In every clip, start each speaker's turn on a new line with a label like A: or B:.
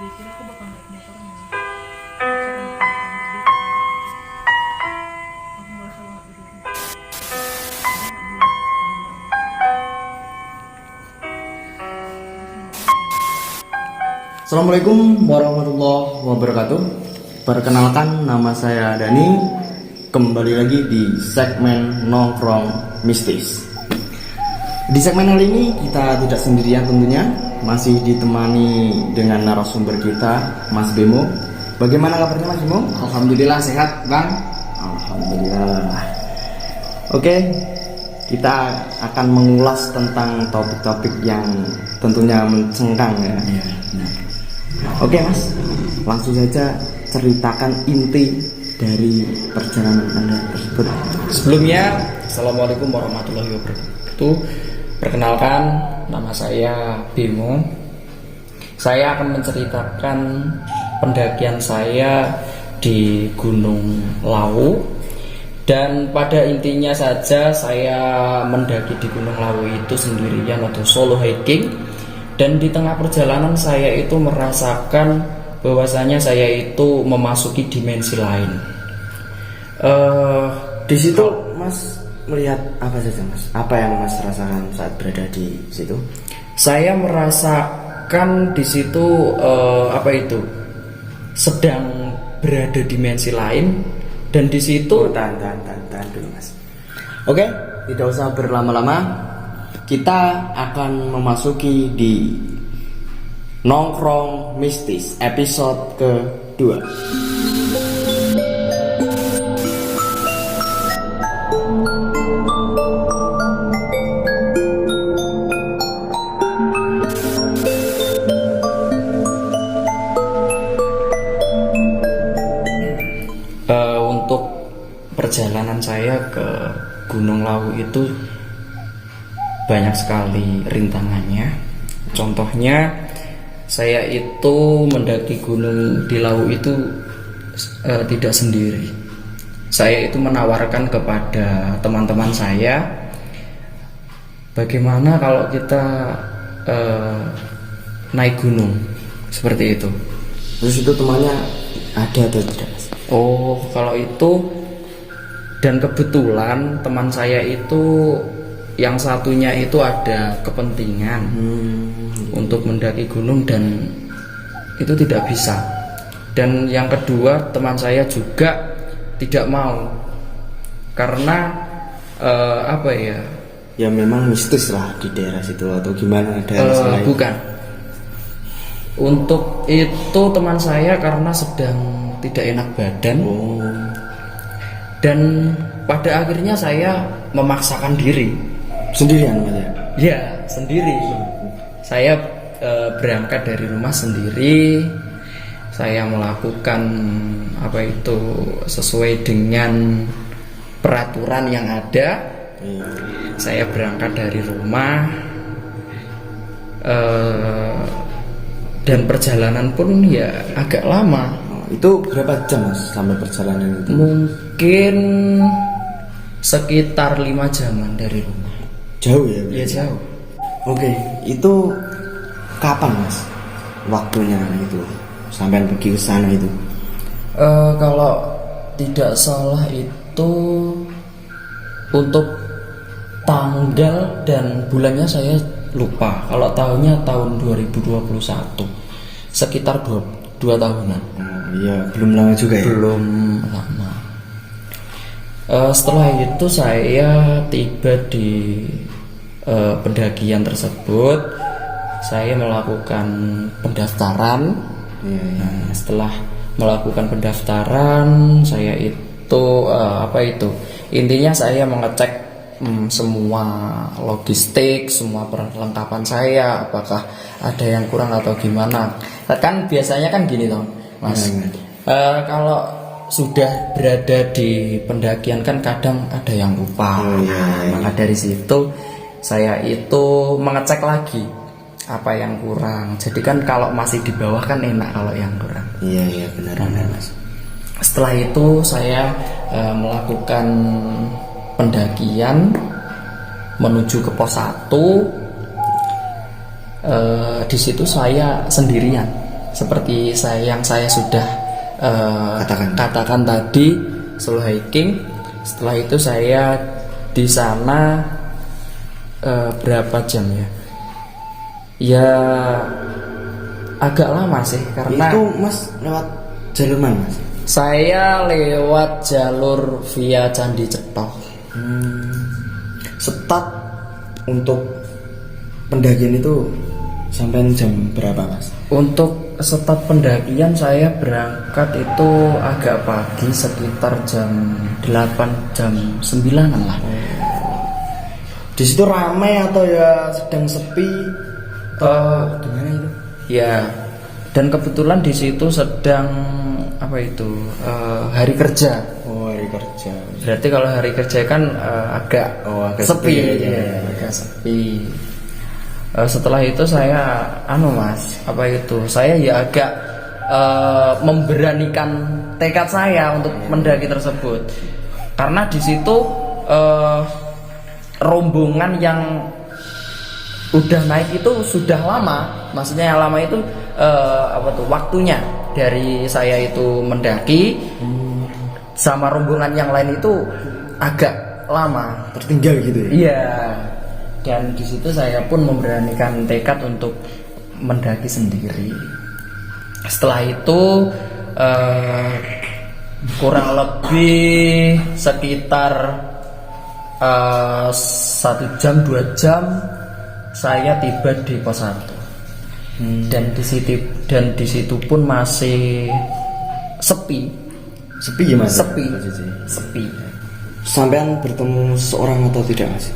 A: dia kira aku bakal naik motornya. Aku ngerasa banget gitu.
B: Assalamualaikum warahmatullahi wabarakatuh. Perkenalkan, nama saya Dani. Kembali lagi di segmen Nongkrong Mistis. Di segmen kali ini kita tidak sendirian tentunya, masih ditemani dengan narasumber kita, Mas Bemo. Bagaimana kabarnya Mas Bemo?
C: Alhamdulillah sehat, Bang.
B: Alhamdulillah. Oke, kita akan mengulas tentang topik-topik yang tentunya mencengkang ya. Oke Mas, langsung saja ceritakan inti dari perjalanan Anda tersebut.
C: Sebelumnya, Assalamualaikum warahmatullahi wabarakatuh. Perkenalkan, nama saya Bimo. Saya akan menceritakan pendakian saya di Gunung Lawu. Dan pada intinya saja, saya mendaki di Gunung Lawu itu sendirian atau solo hiking. Dan di tengah perjalanan saya itu merasakan bahwasanya saya itu memasuki dimensi lain.
B: Di situ Mas melihat apa saja Mas? Apa yang Mas rasakan saat berada di situ?
C: Saya merasakan di situ sedang berada dimensi lain, dan di situ
B: tahan dulu Mas. Oke, tidak usah berlama-lama. Kita akan memasuki di Nongkrong Mistis episode kedua.
C: Untuk perjalanan saya ke Gunung Lawu itu banyak sekali rintangannya. Contohnya, saya itu mendaki gunung di Lawu itu tidak sendiri. Saya itu menawarkan kepada teman-teman saya, bagaimana kalau kita naik gunung seperti itu.
B: Terus itu temannya ada atau tidak Mas?
C: Oh, kalau itu, dan kebetulan teman saya itu yang satunya itu ada kepentingan untuk mendaki gunung dan itu tidak bisa. Dan yang kedua, teman saya juga tidak mau karena
B: Ya memang mistis lah di daerah situ atau gimana, ada alasan lain?
C: Bukan. Untuk itu teman saya karena sedang tidak enak badan. Dan pada akhirnya saya memaksakan diri.
B: Sendirian Mas ya?
C: Ya, sendiri. Saya berangkat dari rumah sendiri. Saya melakukan sesuai dengan peraturan yang ada. Saya berangkat dari rumah, dan perjalanan pun ya agak lama.
B: Itu berapa jam Mas sampai perjalanan itu?
C: Mungkin sekitar 5 jaman dari rumah.
B: Jauh ya?
C: Ya jauh.
B: Oke, itu kapan Mas waktunya itu sampai pergi ke sana itu?
C: Kalau tidak salah itu untuk tanggal dan bulannya saya lupa. Kalau tahunnya tahun 2021, sekitar 2 tahunan.
B: Iya, belum lama juga ya?
C: Belum lama. Setelah itu saya tiba di pendakian tersebut. Saya melakukan pendaftaran. Nah, setelah melakukan pendaftaran, saya itu intinya saya mengecek semua logistik, semua perlengkapan saya, apakah ada yang kurang atau gimana. Kan biasanya kan gini toh Mas, kalau sudah berada di pendakian kan kadang ada yang lupa. Maka dari situ saya itu mengecek lagi apa yang kurang. Jadi kan kalau masih di bawah kan enak kalau yang kurang.
B: Iya benar Mas.
C: Setelah itu saya melakukan pendakian menuju ke pos 1. Di situ saya sendirian. seperti yang saya sudah
B: Katakan.
C: tadi, solo hiking. Setelah itu saya di sana berapa jam ya? Ya agak lama sih karena
B: Itu Mas lewat jalur mana Mas?
C: saya lewat jalur via Candi Cetok.
B: Start untuk pendakian itu sampai jam berapa Mas?
C: Untuk start pendakian saya berangkat itu agak pagi, sekitar jam 8 jam 9-an lah.
B: Di situ ramai atau ya sedang sepi? Gimana itu?
C: Ya, dan kebetulan di situ sedang hari kerja.
B: Oh, hari kerja.
C: Berarti kalau hari kerja kan agak
B: agak
C: sepi,
B: sepi,
C: ya,
B: ya.
C: agak sepi. Setelah itu saya saya ya agak memberanikan tekad saya untuk mendaki tersebut, karena di situ rombongan yang udah naik itu sudah lama, maksudnya yang lama itu waktunya dari saya itu mendaki sama rombongan yang lain itu agak lama,
B: Tertinggal gitu ya?
C: iya. Dan di situ saya pun memberanikan tekad untuk mendaki sendiri. Setelah itu kurang lebih sekitar 1 jam 2 jam saya tiba di pos 1. Dan di situ pun masih sepi.
B: Sepi gimana?
C: Sepi.
B: Sampean bertemu seorang atau tidak Mas?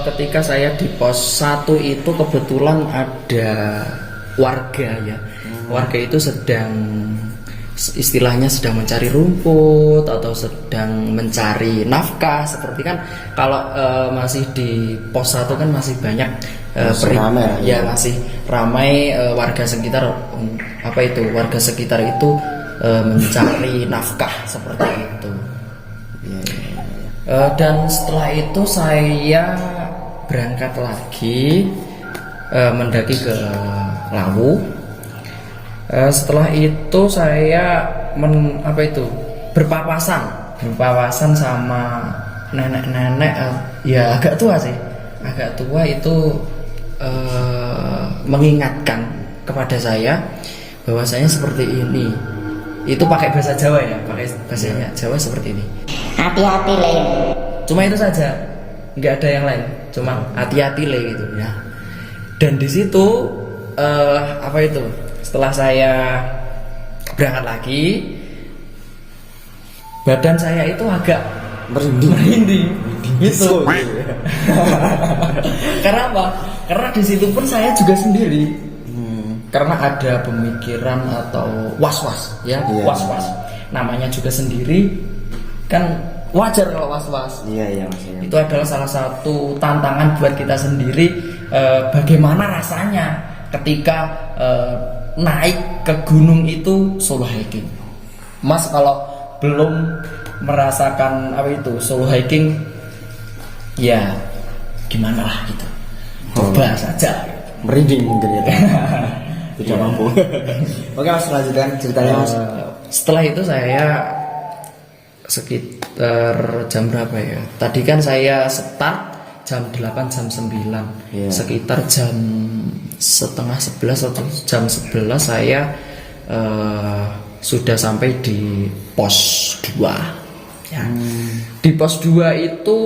C: Ketika saya di pos 1 itu kebetulan ada warga ya. Warga itu istilahnya sedang mencari rumput atau sedang mencari nafkah, seperti kan kalau masih di pos 1 kan masih banyak
B: ramai
C: ya, masih ramai warga sekitar warga sekitar itu mencari nafkah seperti itu. Dan setelah itu saya berangkat lagi mendaki ke Lawu. Setelah itu saya berpapasan sama nenek-nenek ya agak tua itu mengingatkan kepada saya bahwasanya seperti ini. Itu pakai bahasa Jawa ya, pakai bahasanya Jawa seperti ini.
D: Hati-hati le.
C: Cuma itu saja, nggak ada yang lain. Cuma hati-hati le gitu ya. Dan di situ setelah saya berangkat lagi, badan saya itu agak merinding gitu. Karena apa? Karena di situ pun saya juga sendiri. Karena ada pemikiran atau was-was ya, was-was. Namanya juga sendiri kan wajar kalau was-was.
B: Iya Mas.
C: Itu adalah salah satu tantangan buat kita sendiri, bagaimana rasanya ketika naik ke gunung itu solo hiking. Mas kalau belum merasakan solo hiking, ya gimana lah gitu. Coba saja.
B: Merinding mungkin ya. Tidak mampu. Oke Mas, lanjutkan ceritanya Mas.
C: Setelah itu saya sekitar jam berapa ya? Tadi kan saya start jam 8 jam 9. Sekitar jam setengah 11 atau jam 11 saya sudah sampai di pos 2 ya. Di pos 2 itu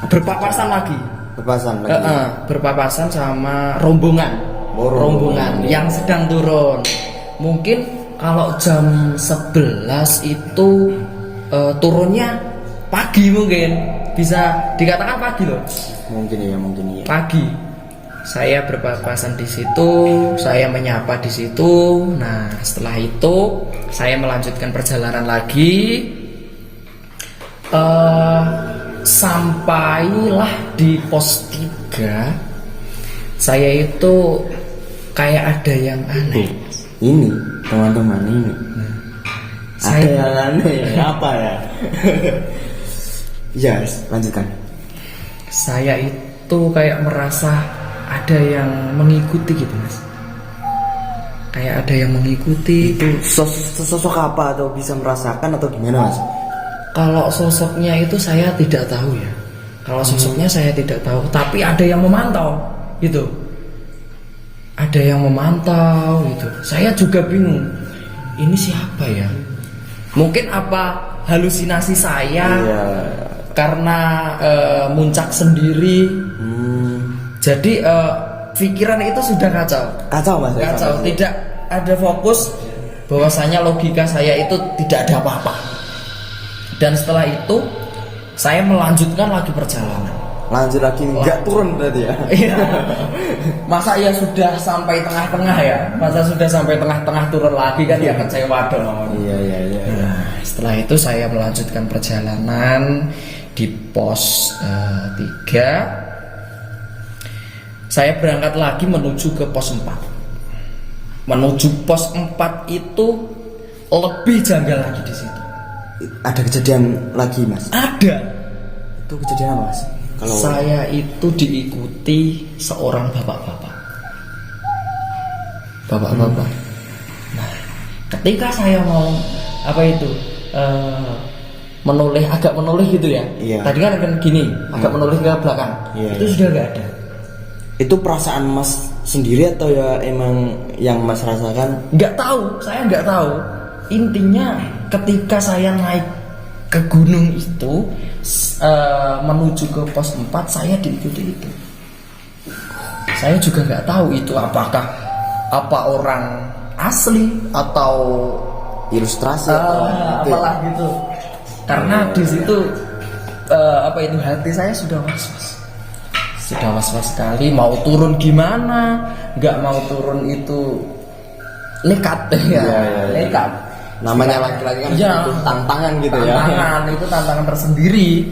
C: berpapasan lagi. Berpapasan sama rombongan. Rombongan yang sedang turun. Mungkin kalau jam 11 itu turunnya pagi, mungkin bisa dikatakan pagi loh. Mungkin iya. Pagi. Saya berpapasan di situ, saya menyapa di situ. Nah, setelah itu saya melanjutkan perjalanan lagi. Sampailah di pos 3. Saya itu kayak ada yang aneh.
B: Ini teman-teman ini. Ada yang aneh. Apa ya? Ya, lanjutkan.
C: Saya itu kayak merasa ada yang mengikuti gitu mas, kayak ada yang mengikuti.
B: Itu sosok apa, atau bisa merasakan atau gimana mas?
C: Kalau sosoknya itu saya tidak tahu ya. Kalau sosoknya saya tidak tahu, tapi ada yang memantau gitu. Ada yang memantau gitu. Saya juga bingung. Ini siapa ya? Mungkin apa halusinasi saya?
B: Iya.
C: Karena muncak sendiri. Jadi pikiran itu sudah kacau.
B: Kacau mas.
C: Kacau. Tidak ada fokus. Bahwasanya logika saya itu tidak ada apa-apa. Dan setelah itu saya melanjutkan lagi perjalanan.
B: Lanjut lagi, nggak turun berarti ya?
C: Iya. Masa ya sudah sampai tengah-tengah ya? Masa sudah sampai tengah-tengah turun lagi kan ya kecewa dong.
B: Iya.
C: Nah, setelah itu saya melanjutkan perjalanan di pos 3. Saya berangkat lagi menuju ke pos 4. Menuju pos 4 itu lebih janggal lagi di situ.
B: Ada kejadian lagi mas?
C: Ada.
B: Itu kejadian apa mas? Kalau
C: saya itu diikuti seorang bapak-bapak. Nah, ketika saya mau agak menoleh gitu ya.
B: Iya.
C: Tadi kan gini, agak menoleh ke belakang.
B: Iya,
C: Itu
B: iya.
C: sudah nggak ada.
B: itu perasaan mas sendiri atau ya emang yang mas rasakan?
C: Nggak tahu, saya nggak tahu. Intinya ketika saya naik ke gunung itu menuju ke pos 4, saya diikuti itu. Saya juga nggak tahu itu apakah orang asli atau
B: Ilustrasi atau itu ya?
C: apalah gitu. Karena di situ hati saya sudah was-was. Sudah was-was sekali, mau turun gimana, nggak mau turun itu nekat ya,
B: Iya.
C: nekat.
B: Namanya laki-laki kan
C: Iya.
B: itu tantangan gitu ya.
C: Tantangan itu tantangan tersendiri.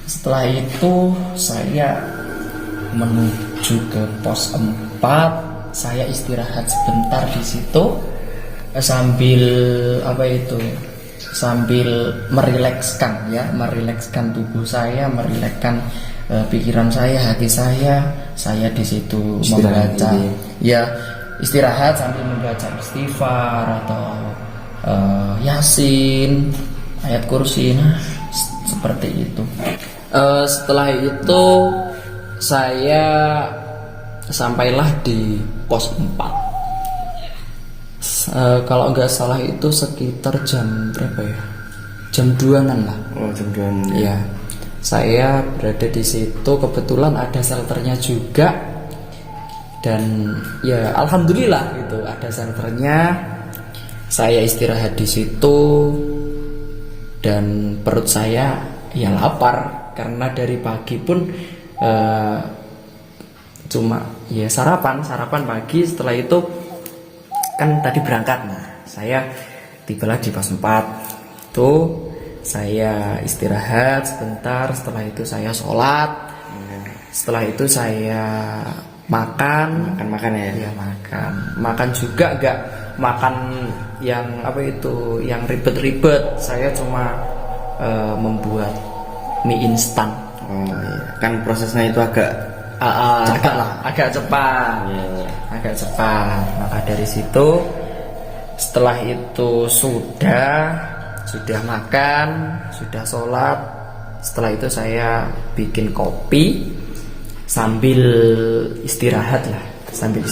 C: Setelah itu saya menuju ke pos 4, saya istirahat sebentar di situ sambil merilekskan tubuh saya, merilekskan pikiran saya, hati saya di situ
B: Istirahat
C: membaca
B: gitu
C: ya, istirahat sambil membaca istighfar atau Yasin, ayat kursi, nah seperti itu. Setelah itu saya sampailah di pos 4. Kalau nggak salah itu sekitar jam berapa ya? Jam 2-an lah.
B: Oh, jam-jam.
C: Ya, saya berada di situ, kebetulan ada shelternya juga, dan ya alhamdulillah gitu ada shelternya. Saya istirahat di situ dan perut saya ya lapar karena dari pagi pun cuma ya sarapan pagi. Setelah itu kan tadi berangkat, nah saya tibalah di pos 4 itu. Saya istirahat sebentar, setelah itu saya sholat, setelah itu saya makan ya. Iya, makan juga, gak makan yang yang ribet-ribet. Saya cuma membuat mie instan.
B: Oh iya. Kan prosesnya itu agak cepat lah.
C: Agak cepat.
B: Iya.
C: Agak cepat. Maka dari situ, setelah itu sudah makan, sudah sholat. Setelah itu saya bikin kopi sambil istirahat sambil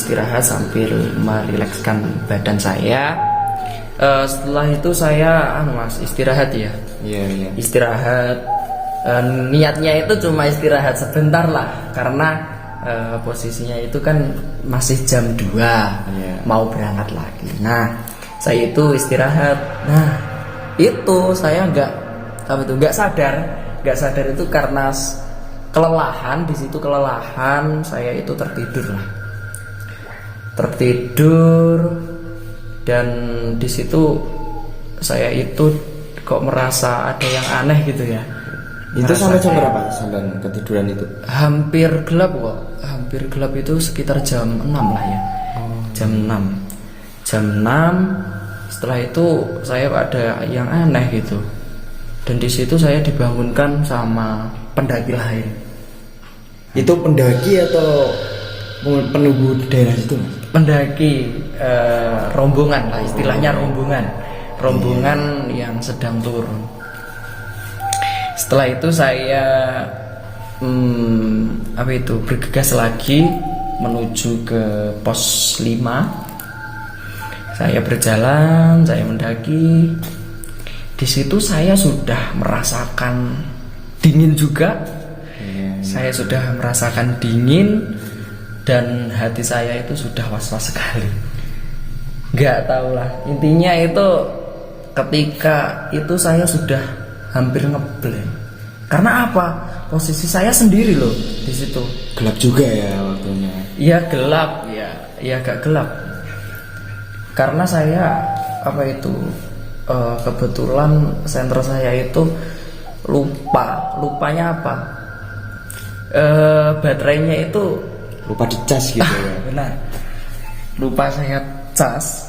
C: merilekskan badan saya. Setelah itu saya istirahat ya.
B: Iya.
C: Istirahat, niatnya itu cuma istirahat sebentar lah, karena posisinya itu kan masih jam 2, mau berangkat lagi. Nah, saya itu istirahat. Nah, itu saya nggak sadar itu karena kelelahan. Di situ kelelahan, saya itu tertidur dan di situ saya itu kok merasa ada yang aneh gitu ya.
B: Itu sampai jam berapa sampai ketiduran itu?
C: Hampir gelap itu sekitar jam 6 lah ya. Jam 6. Setelah itu saya ada yang aneh gitu, dan di situ saya dibangunkan sama pendaki lain.
B: Itu pendaki atau penunggu daerah itu Mas?
C: Mendaki rombongan lah, istilahnya rombongan yang sedang turun. Setelah itu saya bergegas lagi menuju ke pos 5. Saya berjalan, saya mendaki. Di situ saya sudah merasakan dingin juga. Saya sudah merasakan dingin dan hati saya itu sudah was-was sekali. Gak tahulah, intinya itu ketika itu saya sudah hampir ngeblank. Karena apa? Posisi saya sendiri loh di situ.
B: Gelap juga ya waktunya.
C: Iya gelap, ya agak gelap. Karena saya kebetulan senter saya itu lupanya apa? Baterainya itu
B: Lupa dicas gitu ya.
C: benar. Lupa saya cas.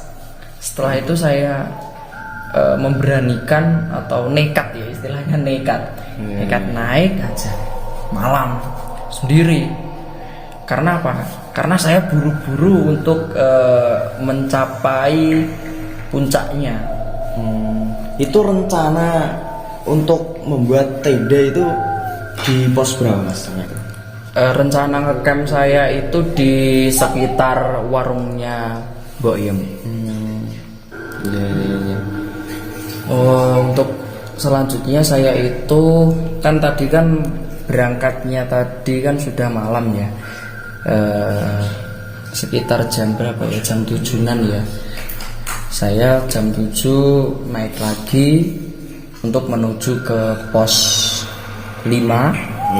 C: Setelah itu saya memberanikan atau nekat ya, istilahnya nekat naik aja malam sendiri. Karena apa? Karena saya buru-buru untuk mencapai puncaknya.
B: Itu rencana untuk membuat tenda itu di pos berapa Mas?
C: Rencana ngecamp saya itu di sekitar warungnya Mbok Yem.
B: Iya.
C: Untuk selanjutnya saya itu kan tadi kan berangkatnya tadi kan sudah malam ya, sekitar jam berapa ya, jam 7-an ya. Saya jam 7 naik lagi untuk menuju ke pos 5.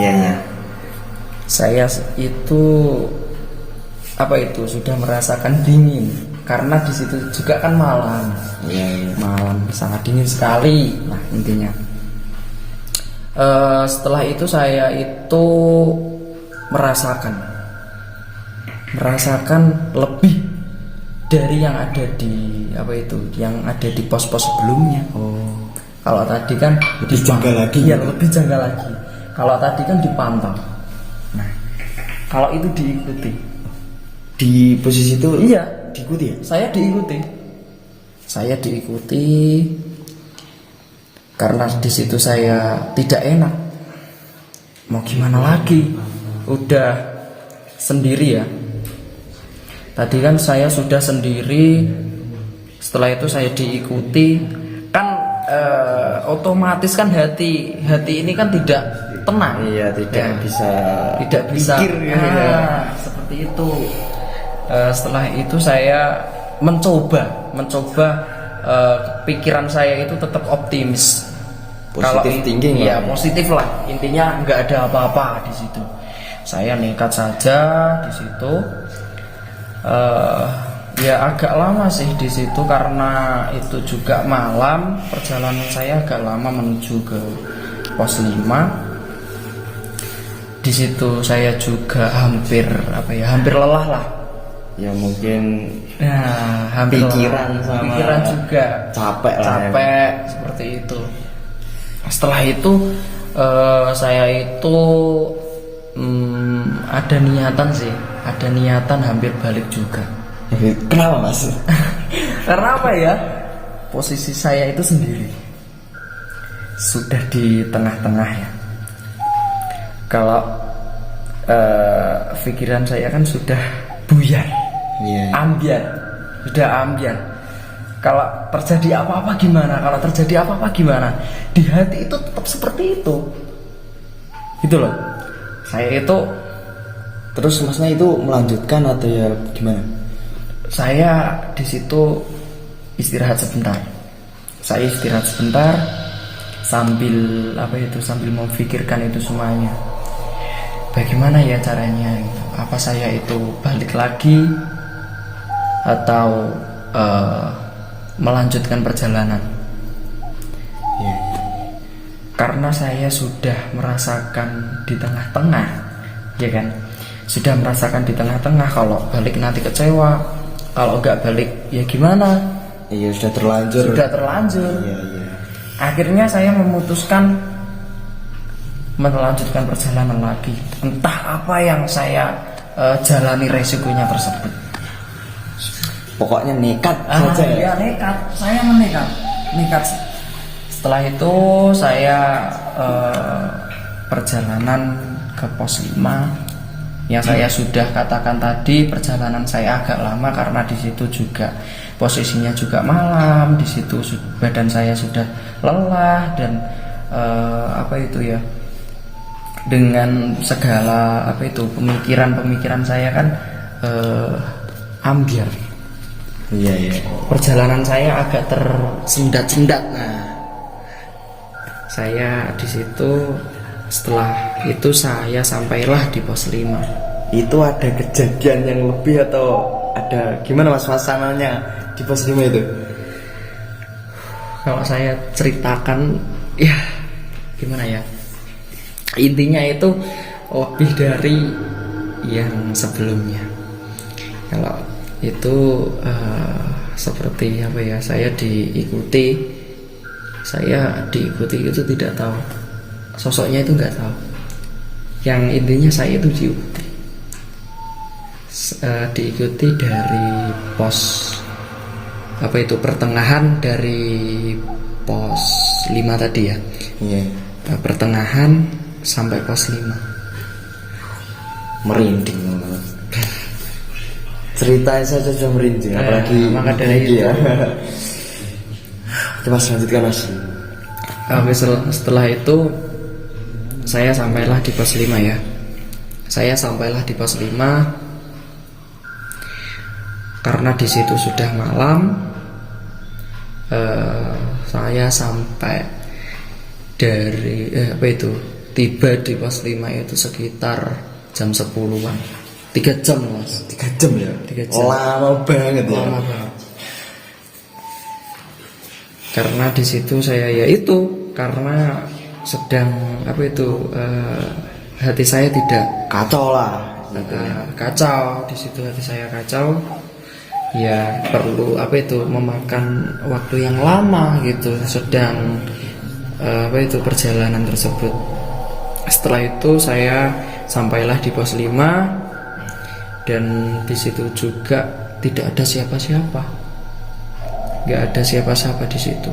B: Iya.
C: Saya itu sudah merasakan dingin karena di situ juga kan malam.
B: Iya.
C: Malam sangat dingin sekali. Nah intinya setelah itu saya itu merasakan lebih dari yang ada di pos-pos sebelumnya. Kalau tadi kan
B: lebih janggal lagi.
C: Iya, lebih janggal lagi. Kalau tadi kan dipantau. Nah, kalau itu diikuti.
B: Di posisi itu
C: Iya,
B: diikuti ya?
C: Saya diikuti karena di situ saya tidak enak. Mau gimana lagi? Udah sendiri ya. Tadi kan saya sudah sendiri. Setelah itu saya diikuti. Kan otomatis kan hati ini kan tidak tenang.
B: Iya, tidak bisa
C: mikir,
B: ya.
C: Seperti itu. Setelah itu saya mencoba pikiran saya itu tetap optimis.
B: Positif thinking
C: ya
B: lah.
C: positif lah, intinya nggak ada apa-apa di situ. Saya nekat saja di situ. Ya agak lama sih di situ karena itu juga malam. Perjalanan saya agak lama menuju ke pos 5. Di situ saya juga hampir lelah lah.
B: Ya mungkin
C: hampir
B: pikiran
C: juga
B: capek
C: seperti itu. Setelah itu saya itu ada niatan hampir balik juga.
B: Kenapa Mas?
C: Karena apa ya? Posisi saya itu sendiri. Sudah di tengah-tengah ya. Kalau pikiran saya kan sudah buyar. Sudah ambiar. Kalau terjadi apa-apa gimana? Di hati itu tetap seperti itu. Gitu loh. Saya itu
B: Terus Masnya itu melanjutkan atau ya gimana?
C: Saya di situ istirahat sebentar. Saya istirahat sebentar sambil memikirkan itu semuanya. Bagaimana ya caranya gitu. Apa saya itu balik lagi atau melanjutkan perjalanan? Karena saya sudah merasakan di tengah-tengah, ya kan? Sudah merasakan di tengah-tengah. Kalau balik nanti kecewa, kalau nggak balik ya gimana?
B: Iya, sudah terlanjur. Iya.
C: Akhirnya saya memutuskan melanjutkan perjalanan lagi. Entah apa yang saya jalani resikonya tersebut.
B: Pokoknya nekat saja ya.
C: Ya nekat, saya nekat. Setelah itu saya perjalanan ke pos 5. Yang saya sudah katakan tadi, perjalanan saya agak lama karena di situ juga posisinya juga malam, di situ badan saya sudah lelah dan dengan segala pemikiran saya kan ambiar.
B: Iya.
C: Perjalanan saya agak tersendat-sendat. Nah, saya di situ, setelah itu saya sampailah di pos 5.
B: Itu ada kejadian yang lebih atau ada gimana Mas suasananya di pos 5 itu?
C: Kalau saya ceritakan, ya gimana ya? Intinya itu lebih dari yang sebelumnya. Kalau itu seperti apa ya? Saya diikuti itu tidak tahu. Sosoknya itu nggak tahu. Yang intinya saya itu diikuti dari pos pertengahan dari pos 5 tadi ya.
B: Iya.
C: Pertengahan sampai pos 5.
B: Merinding banget. Ceritanya saja sudah merinding, apalagi
C: maka dari itu
B: ya. Coba lanjutkan Mas.
C: Setelah itu saya sampailah di pos 5 ya. Saya sampailah di pos 5 karena di situ sudah malam. Saya sampai tiba di pos 5 itu sekitar jam 10-an. 3 jam Mas.
B: 3 jam ya?
C: 3 jam.
B: Lama banget ya.
C: Lama banget. Karena di situ saya karena sedang hati saya tidak
B: Kacau lah.
C: kacau. Di situ hati saya kacau. Ya perlu memakan waktu yang lama gitu sedang perjalanan tersebut. Setelah itu saya sampailah di pos 5 dan di situ juga tidak ada siapa-siapa. Nggak ada siapa-siapa di situ.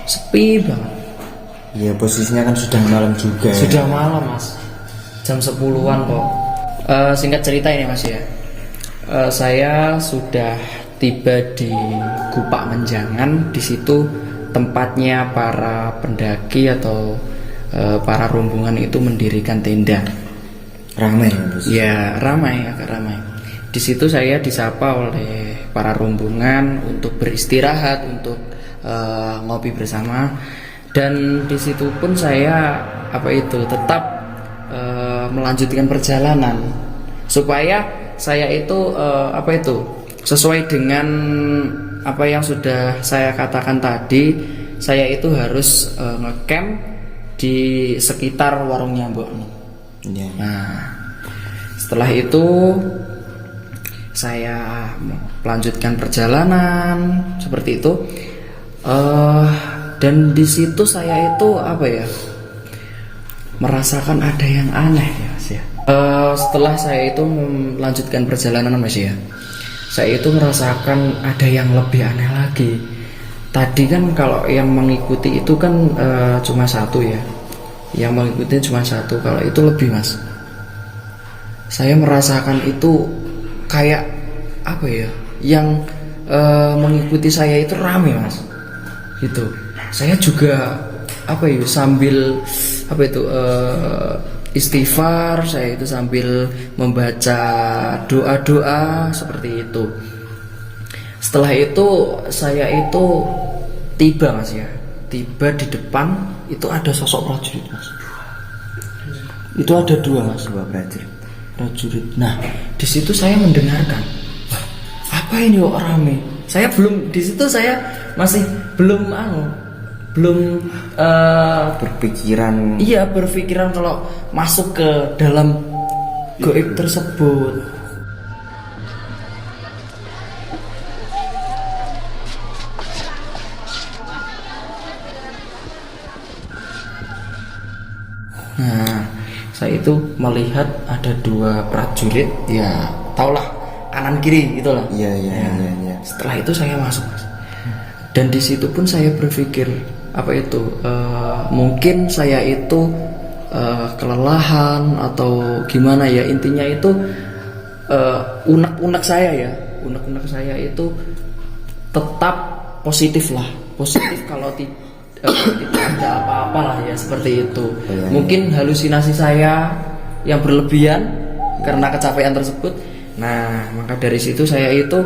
C: Sepi banget.
B: Iya, posisinya kan sudah malam juga.
C: Sudah malam Mas. Jam 10-an kok. Singkat cerita ini Mas ya. Saya sudah tiba di Gupak Menjangan. Di situ tempatnya para pendaki atau para rombongan itu mendirikan tenda.
B: Ramai ya, Bos?
C: Ya, agak ramai. Di situ saya disapa oleh para rombongan untuk beristirahat, untuk ngopi bersama. Dan di situ pun saya tetap melanjutkan perjalanan supaya saya itu sesuai dengan apa yang sudah saya katakan tadi. Saya itu harus ngecamp di sekitar warungnya Mbok.
B: Yeah.
C: Nah, setelah itu saya melanjutkan perjalanan seperti itu. Dan di situ saya itu merasakan ada yang aneh ya Mas ya. Setelah saya itu melanjutkan perjalanan Mas ya, saya itu merasakan ada yang lebih aneh lagi. Tadi kan kalau yang mengikuti itu kan cuma satu ya, yang mengikuti cuma satu. Kalau itu lebih Mas, saya merasakan itu kayak yang mengikuti saya itu rame Mas gitu. Saya juga sambil istighfar, saya itu sambil membaca doa-doa seperti itu. Setelah itu saya itu tiba Mas ya, tiba di depan itu ada sosok prajurit Mas. Itu ada 2 Mas, 2 prajurit. Nah, di situ saya mendengarkan, wah, apa ini kok rame? Saya belum di situ, saya masih belum
B: berpikiran.
C: Iya, berpikiran kalau masuk ke dalam goib tersebut. Nah, saya itu melihat ada dua prajurit, ya taulah kanan kiri itulah.
B: Iya.
C: Setelah itu saya masuk, Mas. Dan di situ pun saya berpikir apa itu mungkin saya itu kelelahan atau gimana ya, intinya itu unek-unek saya itu tetap positif kalau tidak ada apa-apa lah ya, seperti itu. Mungkin halusinasi saya yang berlebihan karena kecapean tersebut. Nah, maka dari situ saya itu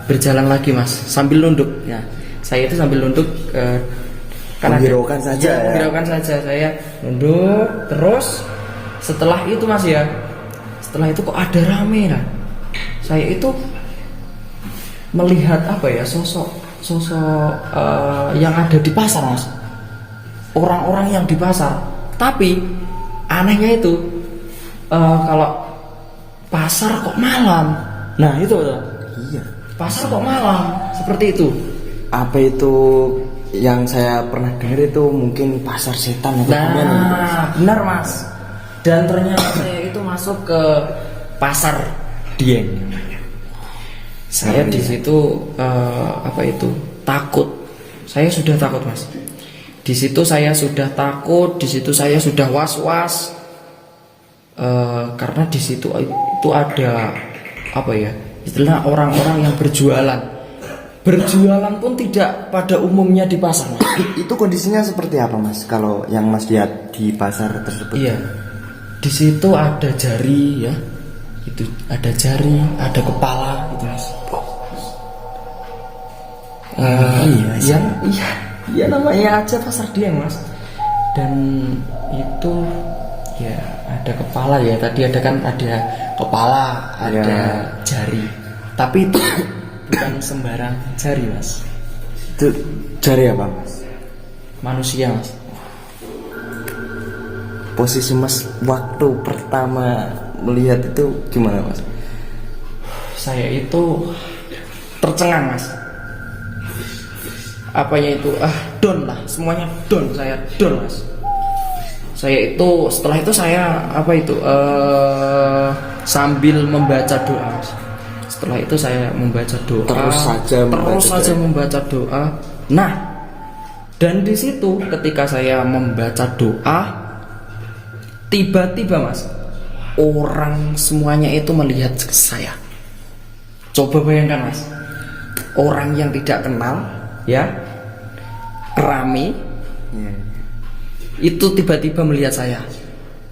C: berjalan lagi, Mas, sambil nunduk ya. Saya itu sambil nunduk karena
B: menghiraukan saja ya.
C: Menghiraukan saja, saya nunduk terus. Setelah itu, Mas ya, setelah itu kok ada rame lah. Saya itu melihat apa ya, sosok yang ada di pasar, Mas. Orang-orang yang di pasar. Tapi anehnya itu kalau pasar kok malam. Nah, itu loh.
B: Iya.
C: Pasar kok malam, seperti itu.
B: Apa itu yang saya pernah dengar itu mungkin pasar setan atau gimana gitu?
C: Nah, benar, Mas. Dan ternyata saya itu masuk ke pasar Dieng. Saya di situ apa itu takut. Saya sudah takut, Mas. Di situ saya sudah takut, di situ saya sudah was-was. Karena di situ itu ada apa ya, istilah orang-orang yang berjualan pun tidak pada umumnya di pasar, Mas.
B: Itu kondisinya seperti apa, Mas? Kalau yang Mas lihat di pasar tersebut?
C: Iya, di situ ada jari ya, itu ada jari, ada kepala gitu, Mas. Iya namanya aja pasar Dieng, Mas. Dan itu ya ada kepala ya, tadi ada kepala, ada jari. Tapi itu bukan sembarang jari, Mas.
B: Itu jari apa, Mas?
C: Manusia, Mas.
B: Posisi Mas waktu pertama melihat itu gimana, Mas?
C: Saya itu tercengang, Mas. Apanya itu down lah, semuanya down, saya down, Mas. Saya itu setelah itu saya apa itu sambil membaca doa, Mas. Setelah itu saya membaca doa,
B: terus saja
C: membaca doa. Nah, dan di situ ketika saya membaca doa, tiba-tiba, Mas, orang semuanya itu melihat ke saya. Coba bayangkan, Mas, orang yang tidak kenal ya, rame, itu tiba-tiba melihat saya.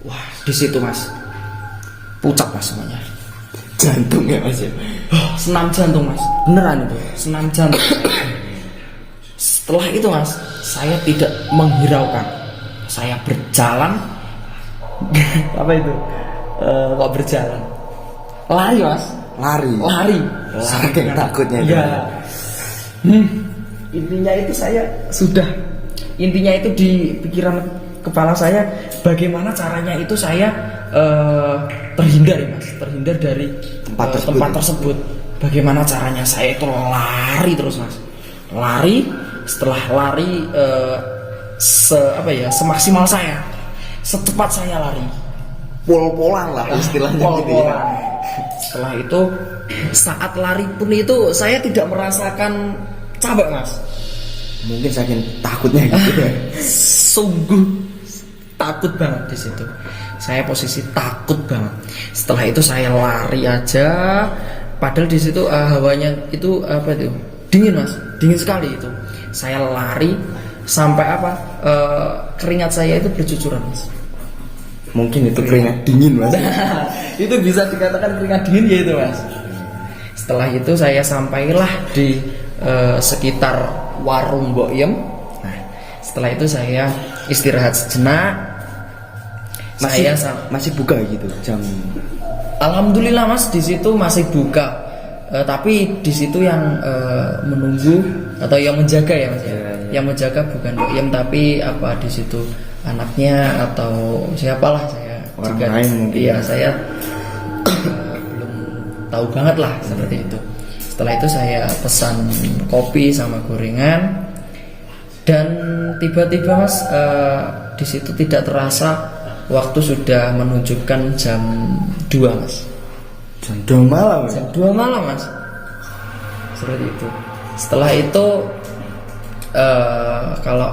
C: Wah, di situ, Mas, pucat, Mas, semuanya.
B: Jantungnya, Mas ya.
C: Senam jantung, Mas, beneran itu senam jantung. Setelah itu, Mas, saya tidak menghiraukan, saya berjalan. Apa itu kok berjalan, lari, Mas, lari
B: saking takutnya
C: ya. Intinya itu di pikiran kepala saya, bagaimana caranya itu saya terhindar, Mas, terhindar dari tempat tersebut. Bagaimana caranya saya itu lari terus, Mas, lari. Setelah lari semaksimal saya, secepat saya lari,
B: pol-polan lah istilahnya gitu ya.
C: Setelah itu saat lari pun itu saya tidak merasakan capek, Mas.
B: Mungkin saking takutnya gitu ya.
C: Sungguh takut banget di situ. Saya posisi takut banget. Setelah itu saya lari aja. Padahal di situ hawanya itu apa itu? Dingin, Mas. Dingin sekali itu. Saya lari sampai keringat saya itu bercucuran, Mas.
B: Mungkin itu keringat dingin, Mas.
C: Itu bisa dikatakan keringat dingin ya itu, Mas. Setelah itu saya sampailah di sekitar warung Mbok Yem. Nah, setelah itu saya istirahat sejenak.
B: Masih buka gitu jam.
C: Alhamdulillah, Mas, di situ masih buka. Tapi di situ yang menunggu atau yang menjaga ya, Mas. Yang menjaga bukan Mbok Yem, tapi apa di situ anaknya atau siapalah, saya
B: orang
C: juga,
B: lain mungkin.
C: Iya, saya belum tahu banget lah seperti itu. Setelah itu saya pesan kopi sama gorengan, dan tiba-tiba, Mas, di situ tidak terasa waktu sudah menunjukkan jam 2 mas.
B: Jam 2 malam ya?
C: Jam 2 malam mas. Seperti itu. Setelah itu kalau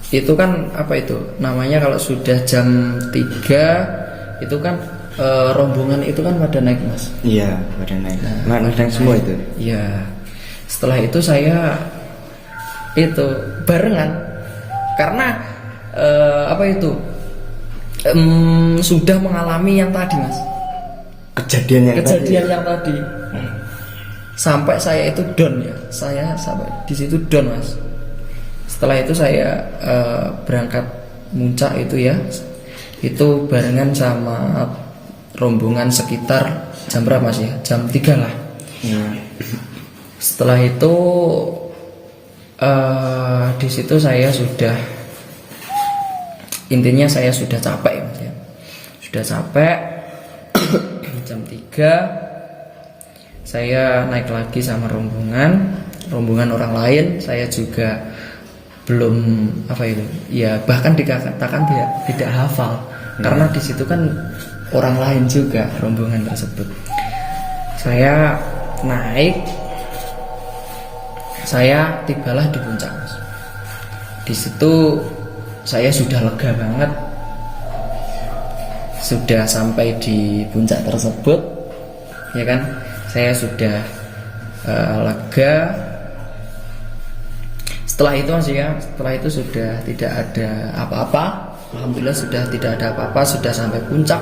C: itu kan apa itu namanya, kalau sudah jam 3 itu kan rombongan itu kan pada naik mas.
B: Iya, pada naik. Naik semua itu.
C: Iya. Setelah itu saya itu barengan karena apa itu sudah mengalami yang tadi mas.
B: Kejadian
C: yang tadi. Sampai saya itu down ya. Saya sampai di situ down mas. Setelah itu saya berangkat muncak itu ya. Itu barengan sama rombongan sekitar jam berapa mas ya? Jam 3 lah. Setelah itu di situ saya sudah, intinya saya sudah capek ya mas ya. Sudah capek. Jam 3 saya naik lagi sama rombongan orang lain. Saya juga belum apa itu ya, bahkan dikatakan tidak hafal karena di situ kan orang lain juga rombongan tersebut. Saya naik, saya tibalah di puncak mas. Di situ saya sudah lega banget, sudah sampai di puncak tersebut ya kan. Saya sudah lega. Setelah itu mas ya, setelah itu sudah tidak ada apa-apa. Alhamdulillah sudah tidak ada apa-apa, sudah sampai puncak.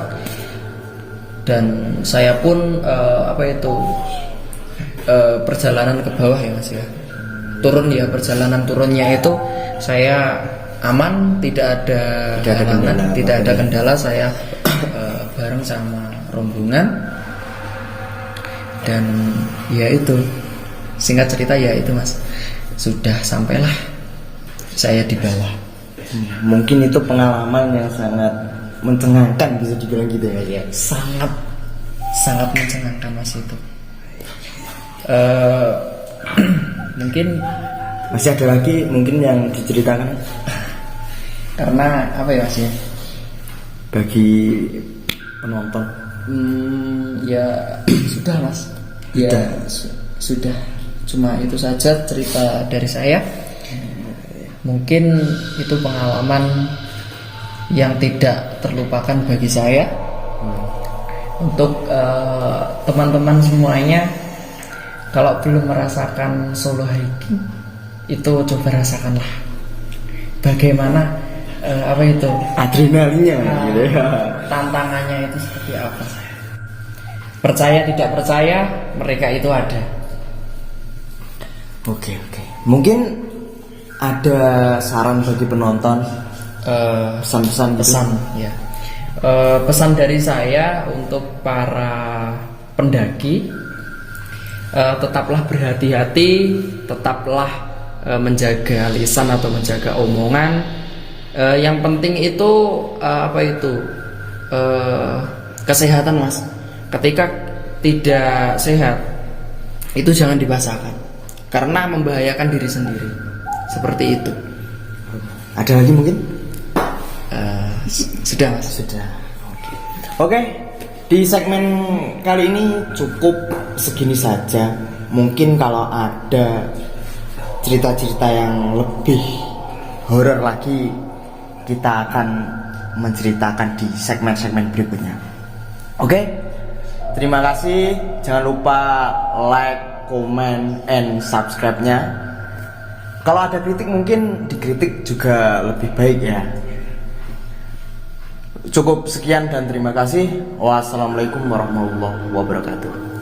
C: Dan saya pun perjalanan ke bawah ya mas ya, turun ya, perjalanan turunnya itu saya aman, tidak ada halangan, tidak ada kendala. Saya bareng sama rombongan. Dan ya itu, singkat cerita ya itu mas, sudah sampailah saya di bawah.
B: Mungkin itu pengalaman yang sangat mencengangkan, bisa dibilang gitu ya.
C: Sangat mencengangkan mas itu. Mungkin
B: masih ada lagi mungkin yang diceritakan,
C: karena apa ya mas ya,
B: bagi penonton.
C: Ya sudah mas. Ya sudah, cuma itu saja cerita dari saya. Mungkin itu pengalaman yang tidak terlupakan bagi saya. Untuk teman-teman semuanya, kalau belum merasakan solo hiking, itu coba rasakanlah bagaimana apa itu
B: adrenalinnya gitu ya.
C: Tantangannya itu seperti apa. Percaya tidak percaya, mereka itu ada.
B: Oke. Mungkin ada saran bagi penonton, pesan-pesan gitu?
C: Ya. Pesan dari saya untuk para pendaki, tetaplah berhati-hati, tetaplah menjaga lisan atau menjaga omongan. Yang penting itu kesehatan mas. Ketika tidak sehat itu jangan dipaksakan, karena membahayakan diri sendiri. Seperti itu.
B: Ada lagi mungkin?
C: Sudah mas.
B: Sudah. Oke. Di segmen kali ini cukup segini saja. Mungkin kalau ada cerita-cerita yang lebih horor lagi, kita akan menceritakan di segmen-segmen berikutnya. Oke? Terima kasih. Jangan lupa like, comment, and subscribe-nya. Kalau ada kritik mungkin dikritik juga lebih baik ya. Cukup sekian dan terima kasih. Wassalamualaikum warahmatullahi wabarakatuh.